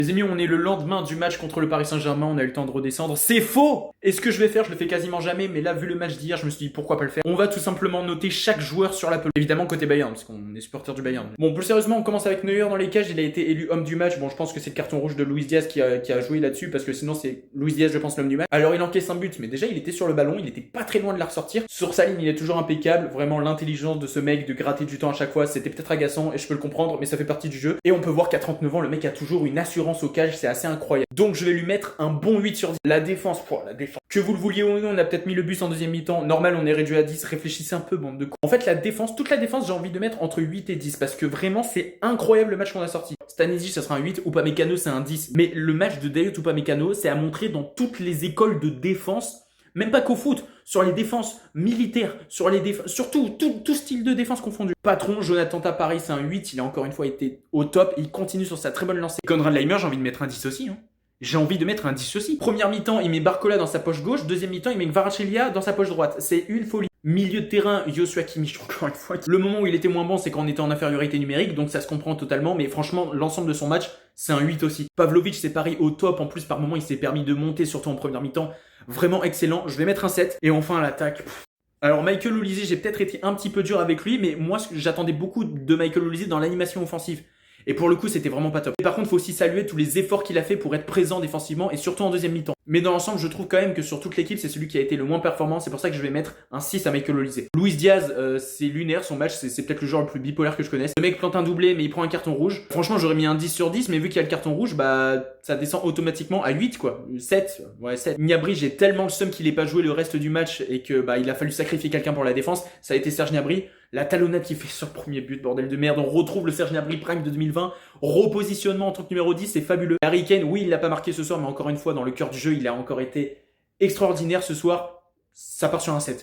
Les amis, on est le lendemain du match contre le Paris Saint-Germain, on a eu le temps de redescendre. C'est faux! Et ce que je vais faire, je le fais quasiment jamais, mais là, vu le match d'hier, je me suis dit pourquoi pas le faire. On va tout simplement noter chaque joueur sur la pelouse. Évidemment, côté Bayern, parce qu'on est supporter du Bayern. Bon, plus sérieusement, on commence avec Neuer dans les cages, il a été élu homme du match. Bon, je pense que c'est le carton rouge de Luis Diaz qui a joué là-dessus, parce que sinon, c'est Luis Diaz, je pense, l'homme du match. Alors, il encaisse un but, mais déjà, il était sur le ballon, il était pas très loin de la ressortir. Sur sa ligne, il est toujours impeccable. Vraiment, l'intelligence de ce mec de gratter du temps à chaque fois, c'était peut-être agaçant, et je peux le comprendre, mais ça fait partie du jeu. Et on peut voir qu'à 39 ans, le mec a toujours une assurance au cage, c'est assez incroyable. Donc je vais lui mettre un bon 8 sur 10. La défense. Que vous le vouliez ou non, on a peut-être mis le bus en deuxième mi-temps. Normal, on est réduit à 10. Réfléchissez un peu, bande de cons. En fait, la défense, toute la défense, j'ai envie de mettre entre 8 et 10. Parce que vraiment, c'est incroyable le match qu'on a sorti. Stanisic, ça sera un 8. Upamecano, c'est un 10. Mais le match de Dayot Upamecano, c'est à montrer dans toutes les écoles de défense. Même pas qu'au foot, sur les défenses militaires, sur les défenses, surtout tout style de défense confondu. Patron, Jonathan Tah, pareil, c'est un 8, il a encore une fois été au top, et il continue sur sa très bonne lancée. Konrad Laimer, j'ai envie de mettre un 10 aussi. J'ai envie de mettre un 10 aussi. Première mi-temps, il met Barcola dans sa poche gauche, deuxième mi-temps, il met Kvaratskhelia dans sa poche droite. C'est une folie. Milieu de terrain, Joshua Kimmich, encore une fois. Le moment où il était moins bon, c'est quand on était en infériorité numérique, donc ça se comprend totalement, mais franchement, l'ensemble de son match, c'est un 8 aussi. Pavlovic, c'est pareil, au top, en plus, par moment, il s'est permis de monter, surtout en première mi-temps. Vraiment excellent, je vais mettre un 7. Et enfin, l'attaque. Alors, Michael Olise, j'ai peut-être été un petit peu dur avec lui, mais moi, j'attendais beaucoup de Michael Olise dans l'animation offensive. Et pour le coup, c'était vraiment pas top. Et par contre, il faut aussi saluer tous les efforts qu'il a fait pour être présent défensivement et surtout en deuxième mi-temps. Mais dans l'ensemble, je trouve quand même que sur toute l'équipe, c'est celui qui a été le moins performant. C'est pour ça que je vais mettre un 6 à Michael Olise. Luis Diaz, c'est lunaire son match. C'est peut-être le joueur le plus bipolaire que je connaisse. Le mec plante un doublé, mais il prend un carton rouge. Franchement, j'aurais mis un 10 sur 10, mais vu qu'il y a le carton rouge, bah, ça descend automatiquement à 8, quoi. 7. Ouais, 7. Gnabry, j'ai tellement le seum qu'il ait pas joué le reste du match et que, bah, il a fallu sacrifier quelqu'un pour la défense. Ça a été Serge Gnabry. La talonnade qu'il fait sur le premier but, bordel de merde. On retrouve le Serge Gnabry Prime de 2020. Repositionnement en tant que numéro 10, c'est fabuleux. Harry Kane, oui, il l'a pas marqué ce soir, mais encore une fois, dans le cœur du jeu, il a encore été extraordinaire ce soir. Ça part sur un 7.